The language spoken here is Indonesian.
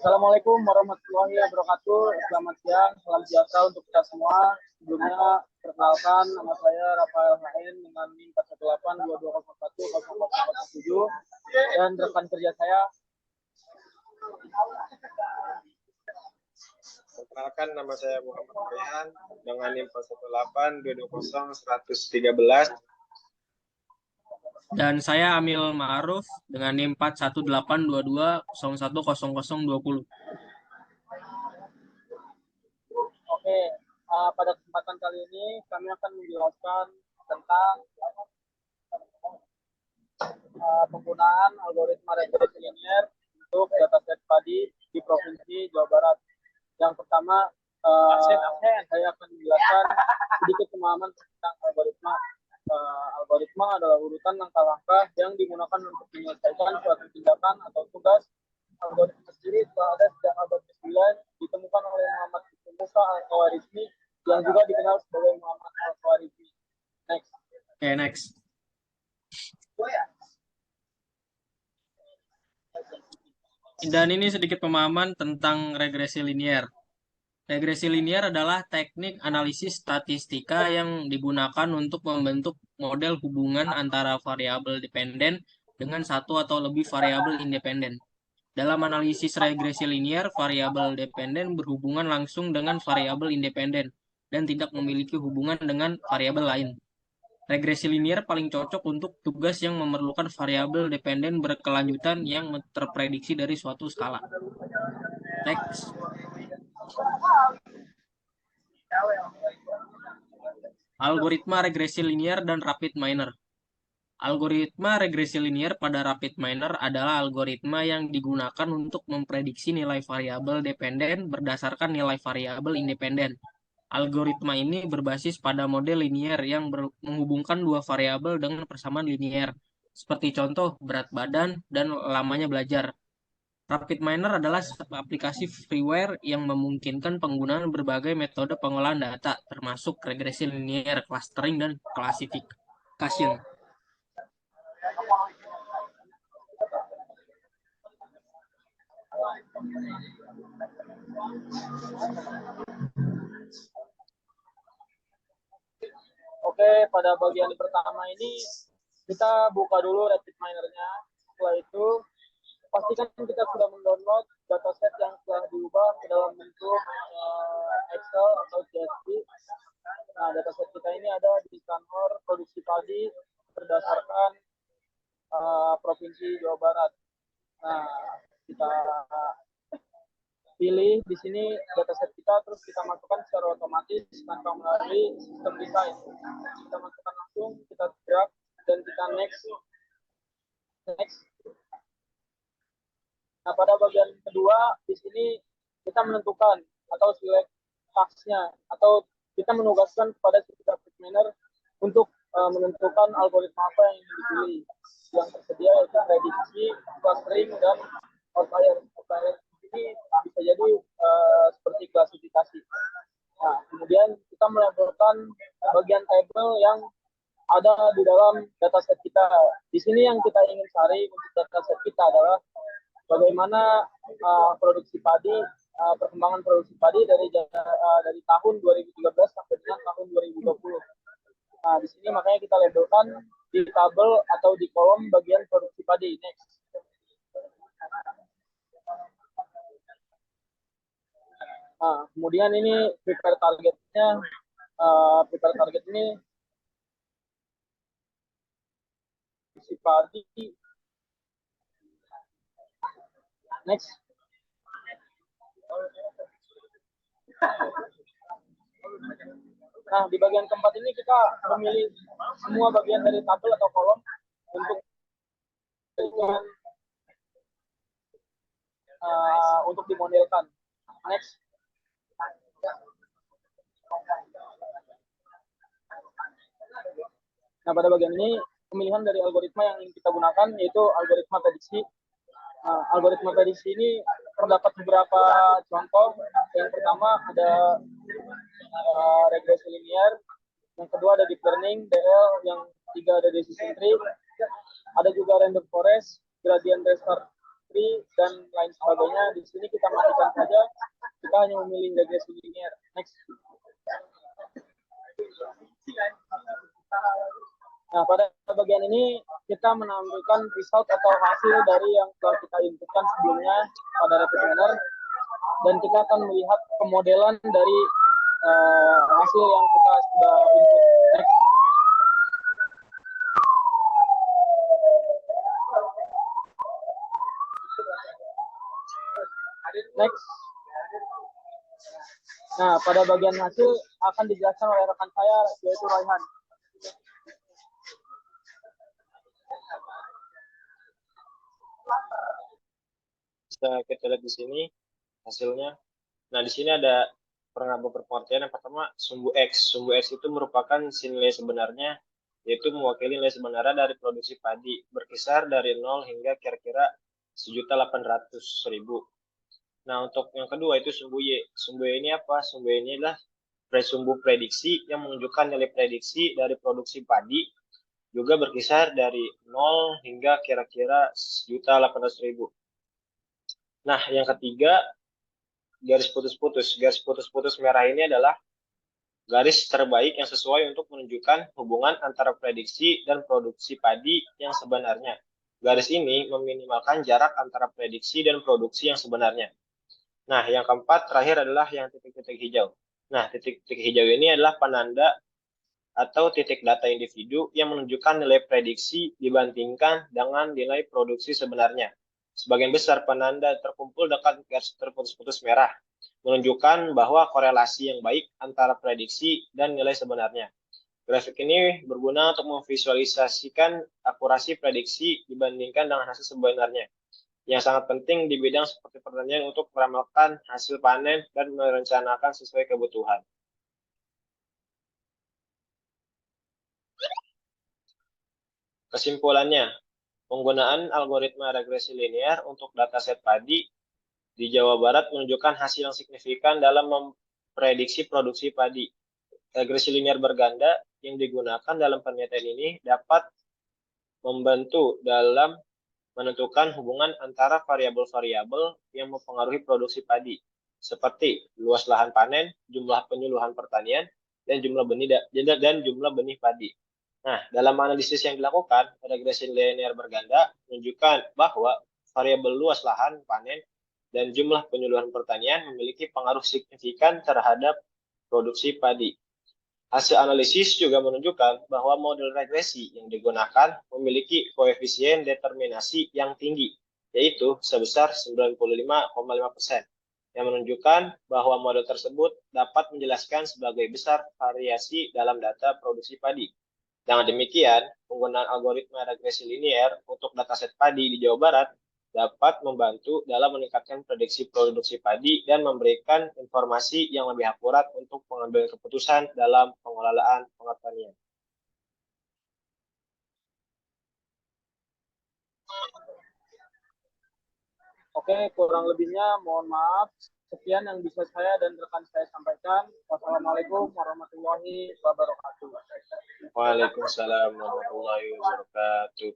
Assalamualaikum warahmatullahi wabarakatuh. Selamat siang, salam sejahtera untuk kita semua. Sebelumnya, perkenalkan nama saya Rafael Hain dengan NIM 41822010007 dan rekan kerja saya. Perkenalkan, nama saya Muhammad Rayhan dengan NIM 418220113. Dan saya Amil Ma'ruf dengan NIM 41822010020. Oke, pada kesempatan kali ini kami akan menjelaskan tentang penggunaan algoritma regresi linier untuk dataset padi di Provinsi Jawa Barat. Yang pertama, saya akan menjelaskan sedikit pemahaman tentang algoritma. Algoritma adalah urutan langkah-langkah yang digunakan untuk menyelesaikan suatu tindakan atau tugas. Algoritma sendiri telah ada sejak abad ke-9, ditemukan oleh Muhammad Ibn Musa Al-Khwarizmi yang juga dikenal sebagai Muhammad Al-Khwarizmi. Next. Oke, next. Dan ini sedikit pemahaman tentang regresi linier. Regresi linier adalah teknik analisis statistika yang digunakan untuk membentuk model hubungan antara variabel dependen dengan satu atau lebih variabel independen. Dalam analisis regresi linier, variabel dependen berhubungan langsung dengan variabel independen dan tidak memiliki hubungan dengan variabel lain. Regresi linier paling cocok untuk tugas yang memerlukan variabel dependen berkelanjutan yang terprediksi dari suatu skala. Next. Algoritma regresi linier dan rapid miner. Algoritma regresi linier pada rapid miner adalah algoritma yang digunakan untuk memprediksi nilai variabel dependen berdasarkan nilai variabel independen. Algoritma ini berbasis pada model linier yang menghubungkan dua variabel dengan persamaan linier, seperti contoh berat badan dan lamanya belajar. Rapid miner adalah aplikasi freeware yang memungkinkan penggunaan berbagai metode pengolahan data, termasuk regresi linier, clustering, dan classification. Oke, pada bagian pertama ini kita buka dulu rapid miner-nya. Setelah itu, pastikan kita sudah mendownload dataset yang telah diubah ke dalam bentuk Excel atau CSV. Nah, dataset kita ini ada di kantor produksi padi berdasarkan Provinsi Jawa Barat. Nah, kita pilih di sini dataset kita, terus kita masukkan secara otomatis tanpa melalui sistem desain. Kita masukkan langsung, kita drag dan kita next. Nah, pada bagian kedua di sini kita menentukan atau select task-nya, atau kita menugaskan kepada si rapid miner untuk menentukan algoritma apa yang ingin dipilih. Yang tersedia yaitu prediksi, clustering, dan outlier. Outlier ini bisa jadi seperti klasifikasi. Nah, kemudian kita melaporkan bagian table yang ada di dalam dataset kita. Di sini yang kita ingin cari untuk dataset kita adalah bagaimana produksi padi, perkembangan produksi padi dari tahun 2013 sampai dengan tahun 2020. Nah, di sini makanya kita labelkan di tabel atau di kolom bagian produksi padi. Next. Nah, kemudian ini prepare targetnya. Prepare target ini produksi padi. Next. Nah, di bagian keempat ini kita memilih semua bagian dari tabel atau kolom untuk dimodelkan. Next. Nah, pada bagian ini pemilihan dari algoritma yang ingin kita gunakan yaitu algoritma prediksi. Algoritma prediksi ini terdapat beberapa contoh. Yang pertama ada regresi linier, yang kedua ada deep learning DL, yang ketiga ada decision tree, ada juga random forest, gradient dan lain sebagainya. Di sini kita matikan saja. Kita hanya memilih regresi linear. Next. Nah, pada bagian ini kita menampilkan result atau hasil dari yang telah kita inputkan sebelumnya pada Rapid Miner, dan kita akan melihat pemodelan dari hasil yang kita sudah input. Next. Nah, pada bagian hasil akan dijelaskan oleh rekan saya, yaitu Raihan. Bisa kita lihat di sini hasilnya. Nah, di sini ada beberapa pengertian. Yang pertama, sumbu X. Sumbu X itu merupakan nilai sebenarnya, yaitu mewakili nilai sebenarnya dari produksi padi, berkisar dari 0 hingga kira-kira 1.800.000. Nah, untuk yang kedua itu sumbu Y. Sumbu Y ini apa? Sumbu Y ini adalah sumbu prediksi yang menunjukkan nilai prediksi dari produksi padi, juga berkisar dari 0 hingga kira-kira 1.800.000. Nah, yang ketiga, garis putus-putus. Garis putus-putus merah ini adalah garis terbaik yang sesuai untuk menunjukkan hubungan antara prediksi dan produksi padi yang sebenarnya. Garis ini meminimalkan jarak antara prediksi dan produksi yang sebenarnya. Nah, yang keempat terakhir adalah yang titik-titik hijau. Nah, titik-titik hijau ini adalah penanda atau titik data individu yang menunjukkan nilai prediksi dibandingkan dengan nilai produksi sebenarnya. Sebagian besar penanda terkumpul dekat garis terputus-putus merah, menunjukkan bahwa korelasi yang baik antara prediksi dan nilai sebenarnya. Grafik ini berguna untuk memvisualisasikan akurasi prediksi dibandingkan dengan hasil sebenarnya, yang sangat penting di bidang seperti pertanian untuk meramalkan hasil panen dan merencanakan sesuai kebutuhan. Kesimpulannya, penggunaan algoritma regresi linear untuk dataset padi di Jawa Barat menunjukkan hasil yang signifikan dalam memprediksi produksi padi. Regresi linear berganda yang digunakan dalam penelitian ini dapat membantu dalam menentukan hubungan antara variabel-variabel yang mempengaruhi produksi padi, seperti luas lahan panen, jumlah penyuluhan pertanian, dan jumlah benih padi. Nah, dalam analisis yang dilakukan, regresi linear berganda menunjukkan bahwa variabel luas lahan panen dan jumlah penyuluhan pertanian memiliki pengaruh signifikan terhadap produksi padi. Hasil analisis juga menunjukkan bahwa model regresi yang digunakan memiliki koefisien determinasi yang tinggi, yaitu sebesar 95,5%, yang menunjukkan bahwa model tersebut dapat menjelaskan sebagai besar variasi dalam data produksi padi. Dengan demikian, penggunaan algoritma regresi linear untuk dataset padi di Jawa Barat dapat membantu dalam meningkatkan prediksi produksi padi dan memberikan informasi yang lebih akurat untuk pengambilan keputusan dalam pengelolaan pertanian. Oke, kurang lebihnya mohon maaf. Sekian yang bisa saya dan rekan saya sampaikan. Wassalamualaikum warahmatullahi wabarakatuh. Waalaikumsalam warahmatullahi wabarakatuh.